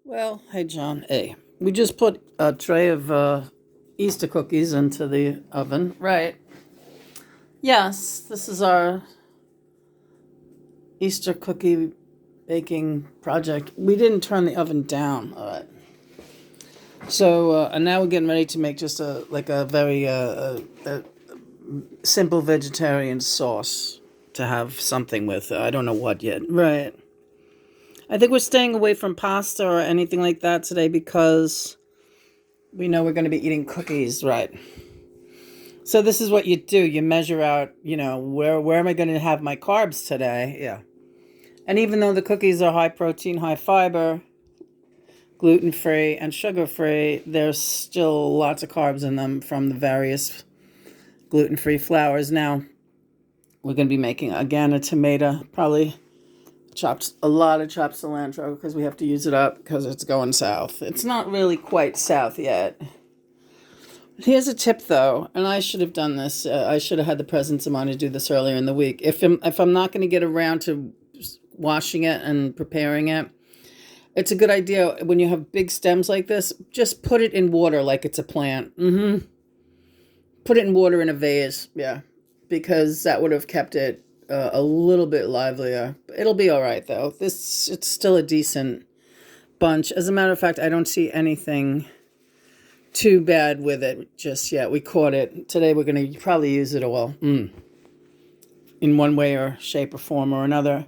Well, hey John. Hey, we just put a tray of Easter cookies into the oven. Right. Yes, this is our Easter cookie baking project. We didn't turn the oven down. All right. So, and now we're getting ready to make just a very simple vegetarian sauce to have something with. I don't know what yet. Right. I think we're staying away from pasta or anything like that today because we know we're going to be eating cookies. Right. So this is what you do. You measure out, where am I going to have my carbs today? Yeah. And even though the cookies are high protein, high fiber, gluten free, and sugar free, there's still lots of carbs in them from the various gluten free flours. Now, we're going to be making again a tomato, probably a lot of chopped cilantro because we have to use it up because it's going south. It's not really quite south yet. Here's a tip, though, and I should have done this. I should have had the presence of mind to do this earlier in the week. If I'm not going to get around to washing it and preparing it, it's a good idea when you have big stems like this. Just put it in water like it's a plant. Put it in water in a vase, yeah, because that would have kept it a little bit livelier. It'll be all right though. It's still a decent bunch. As a matter of fact, I don't see anything too bad with it just yet. We caught it. Today we're going to probably use it all in one way or shape or form or another.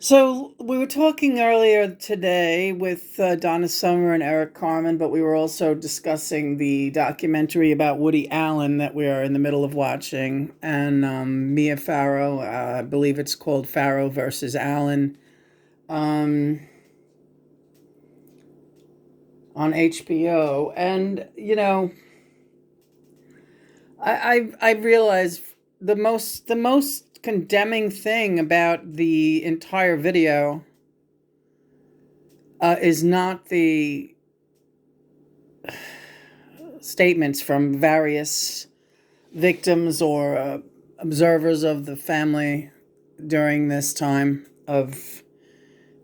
So we were talking earlier today with Donna Summer and Eric Carmen, but we were also discussing the documentary about Woody Allen that we are in the middle of watching, and Mia Farrow. I believe it's called Farrow versus Allen. On HBO, and I realized the most condemning thing about the entire video is not the statements from various victims or observers of the family during this time of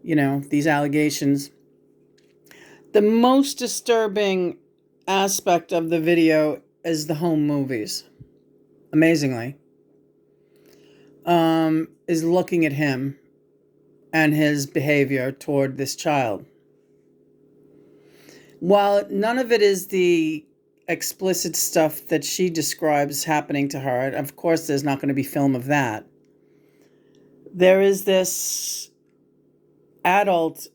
these allegations. The most disturbing aspect of the video is the home movies. Amazingly, is looking at him and his behavior toward this child. While none of it is the explicit stuff that she describes happening to her, of course there's not going to be film of that. There is this adult,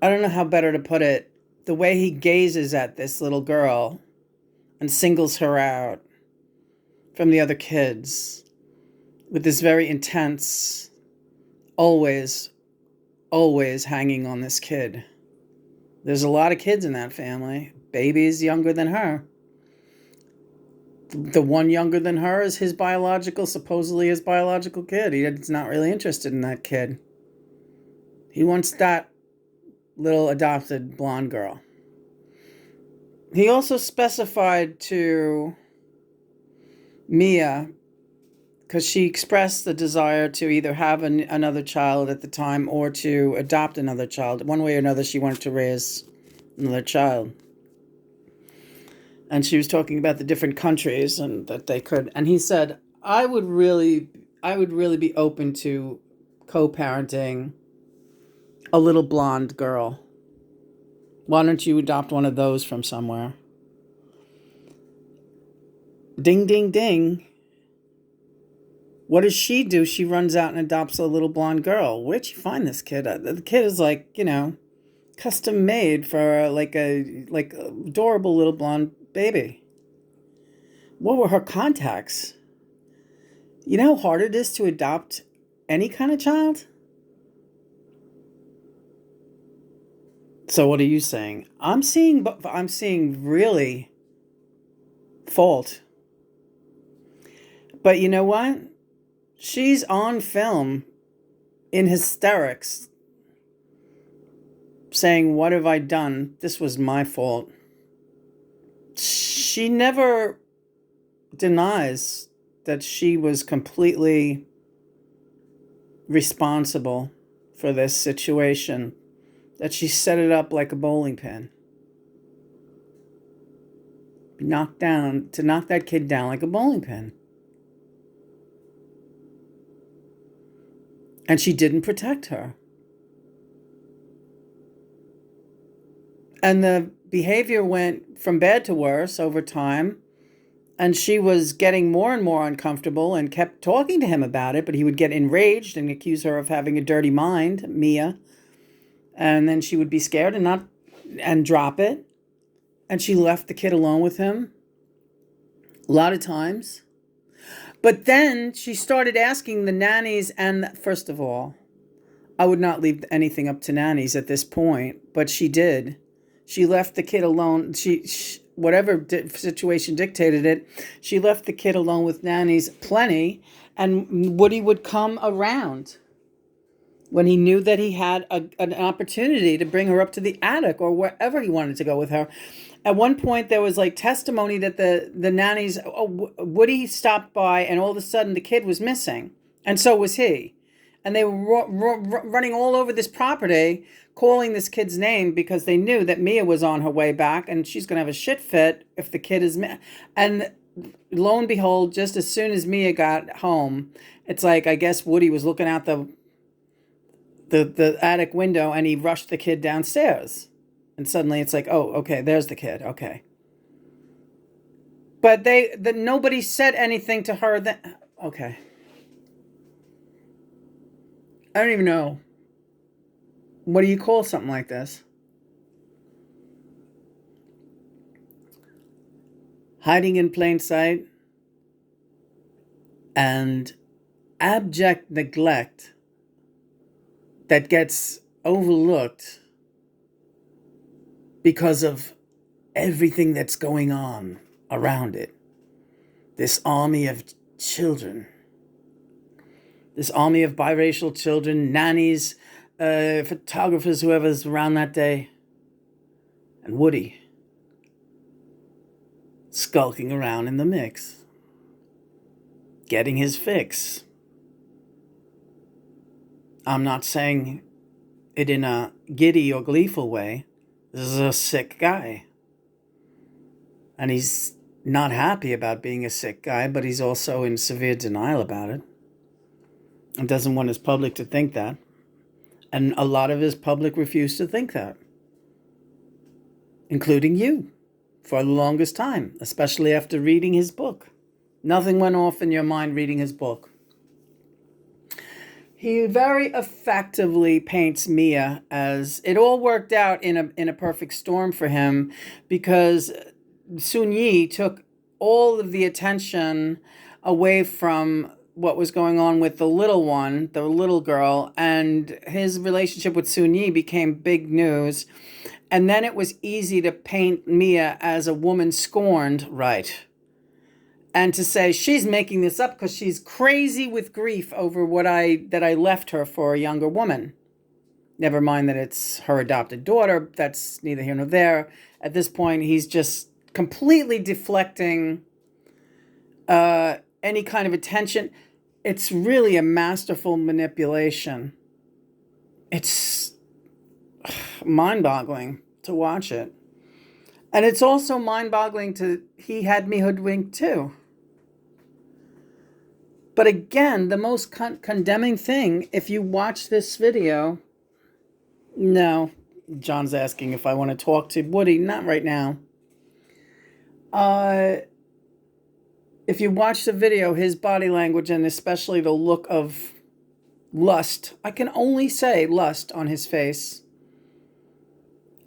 I don't know how better to put it, the way he gazes at this little girl and singles her out from the other kids with this very intense, always hanging on this kid. There's a lot of kids in that family. Baby's younger than her. The one younger than her is supposedly his biological kid. He's not really interested in that kid. He wants that little adopted blonde girl. He also specified to Mia, because she expressed the desire to either have another child at the time or to adopt another child. One way or another, she wanted to raise another child. And she was talking about the different countries and that they could. And he said, I would really be open to co-parenting a little blonde girl. Why don't you adopt one of those from somewhere? Ding, ding, ding. What does she do? She runs out and adopts a little blonde girl. Where'd you find this kid? The kid is custom made for like adorable little blonde baby. What were her contacts? You know how hard it is to adopt any kind of child? So what are you saying? I'm seeing really fault. But you know what? She's on film in hysterics saying, "What have I done? This was my fault." She never denies that she was completely responsible for this situation, that she set it up like a bowling pin. Knock that kid down like a bowling pin. And she didn't protect her. And the behavior went from bad to worse over time. And she was getting more and more uncomfortable and kept talking to him about it, but he would get enraged and accuse her of having a dirty mind, Mia. And then she would be scared and drop it. And she left the kid alone with him a lot of times. But then she started asking the nannies, and first of all, I would not leave anything up to nannies at this point, but she did. She left the kid alone. Whatever situation dictated it, she left the kid alone with nannies plenty, and Woody would come around when he knew that he had an opportunity to bring her up to the attic or wherever he wanted to go with her. At one point, there was like testimony that the nannies, Woody stopped by and all of a sudden the kid was missing. And so was he. And they were running all over this property, calling this kid's name because they knew that Mia was on her way back and she's going to have a shit fit if the kid is... And lo and behold, just as soon as Mia got home, it's like, I guess Woody was looking out the attic window and he rushed the kid downstairs. And suddenly it's like, oh, okay, there's the kid. Okay. But nobody said anything to her that, okay. I don't even know. What do you call something like this? Hiding in plain sight and abject neglect that gets overlooked because of everything that's going on around it. This army of children. This army of biracial children, nannies, photographers, whoever's around that day. And Woody skulking around in the mix. Getting his fix. I'm not saying it in a giddy or gleeful way. This is a sick guy. And he's not happy about being a sick guy, but he's also in severe denial about it. And doesn't want his public to think that. And a lot of his public refused to think that. Including you. For the longest time. Especially after reading his book. Nothing went off in your mind reading his book. He very effectively paints Mia as... It all worked out in a perfect storm for him because Soon-Yi took all of the attention away from what was going on with the little one, the little girl, and his relationship with Soon-Yi became big news. And then it was easy to paint Mia as a woman scorned, right? And to say she's making this up because she's crazy with grief over that I left her for a younger woman. Never mind that it's her adopted daughter. That's neither here nor there. At this point, he's just completely deflecting any kind of attention. It's really a masterful manipulation. It's mind-boggling to watch it. And it's also mind-boggling he had me hoodwinked too. But again, the most condemning thing, if you watch this video... No, John's asking if I want to talk to Woody. Not right now. If you watch the video, his body language and especially the look of lust, I can only say lust on his face.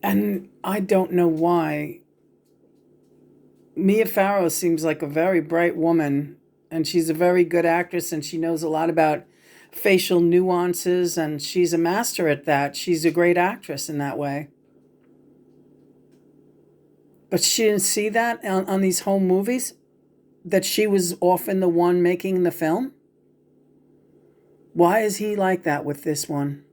And I don't know why. Mia Farrow seems like a very bright woman, and she's a very good actress, and she knows a lot about facial nuances, and she's a master at that. She's a great actress in that way. But she didn't see that on these home movies, that she was often the one making the film. Why is he like that with this one?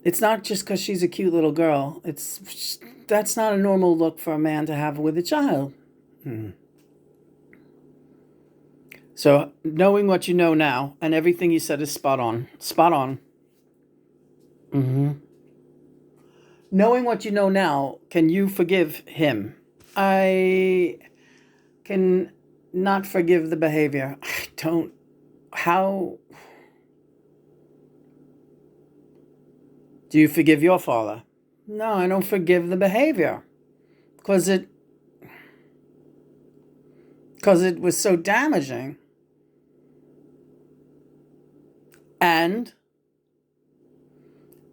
It's not just because she's a cute little girl. That's not a normal look for a man to have with a child. So, knowing what you know now, and everything you said is spot on. Spot on. Knowing what you know now, can you forgive him? I can not forgive the behavior. I don't. How do you forgive your father? No, I don't forgive the behavior because it was so damaging. And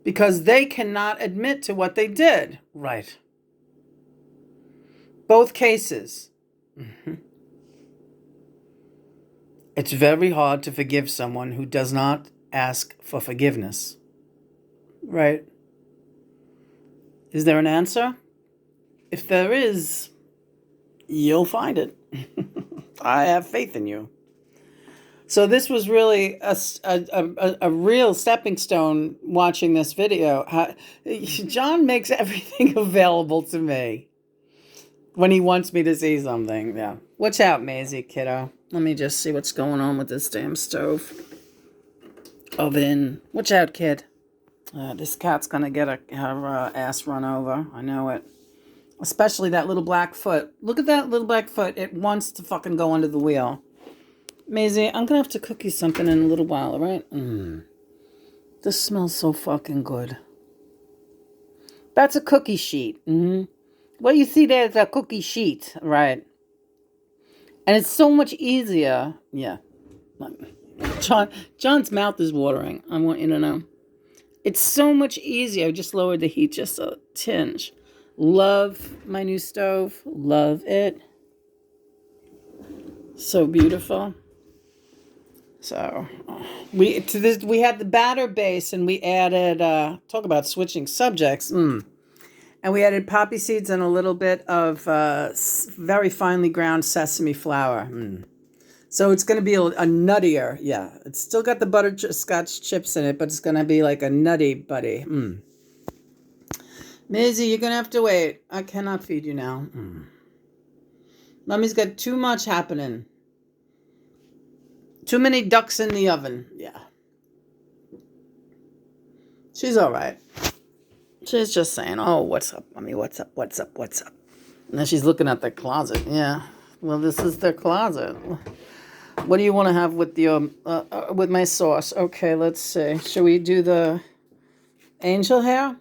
because they cannot admit to what they did. Right. Both cases. It's very hard to forgive someone who does not ask for forgiveness. Right. Is there an answer? If there is, you'll find it. I have faith in you. So this was really a real stepping stone watching this video. John makes everything available to me when he wants me to see something. Yeah. Watch out, Maisie, kiddo. Let me just see what's going on with this damn stove. Oven. Watch out, kid. This cat's going to get her ass run over. I know it. Especially that little black foot. Look at that little black foot. It wants to fucking go under the wheel. Maisie, I'm going to have to cook you something in a little while, all right? This smells so fucking good. That's a cookie sheet. What you see there is a cookie sheet, right? And it's so much easier. Yeah. John's mouth is watering. I want you to know. It's so much easier. I just lowered the heat just a tinge. Love my new stove. Love it. So beautiful. So we had the batter base, and we added talk about switching subjects. And we added poppy seeds and a little bit of very finely ground sesame flour. So it's going to be a nuttier. Yeah, it's still got the butterscotch chips in it, but it's going to be like a nutty buddy. Maisie, you're going to have to wait. I cannot feed you now. Mommy's got too much happening. Too many ducks in the oven. Yeah. She's all right. She's just saying, oh, what's up, Mommy? What's up? What's up? What's up? And then she's looking at the closet. Yeah. Well, this is their closet. What do you want to have with your with my sauce? Okay, let's see. Should we do the angel hair?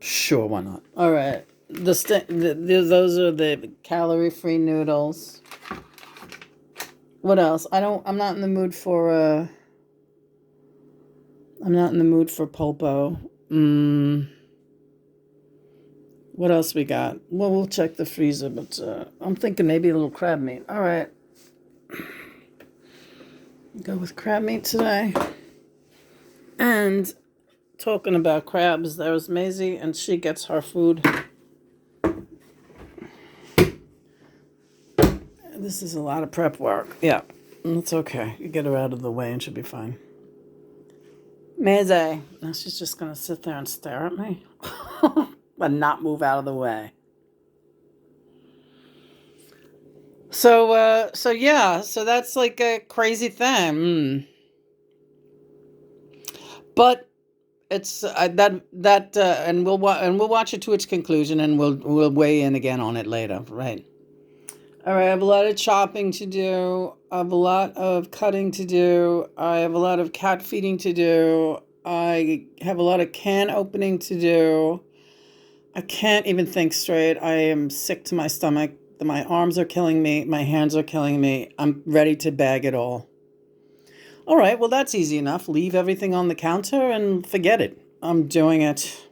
Sure, why not? All right. Those are the calorie-free noodles. What else? I'm not in the mood for pulpo. What else we got? Well, we'll check the freezer, but I'm thinking maybe a little crab meat. All right. Go with crab meat today. And talking about crabs, there's Maisie, and she gets her food. This is a lot of prep work. Yeah, it's okay. You get her out of the way and she'll be fine. Maisie. Now she's just going to sit there and stare at me. But not move out of the way. So yeah. So that's like a crazy thing. But it's and we'll watch it to its conclusion, and we'll weigh in again on it later, right? All right, I have a lot of chopping to do. I have a lot of cutting to do. I have a lot of cat feeding to do. I have a lot of can opening to do. I can't even think straight. I am sick to my stomach. My arms are killing me. My hands are killing me. I'm ready to bag it all. All right, well, that's easy enough. Leave everything on the counter and forget it. I'm doing it.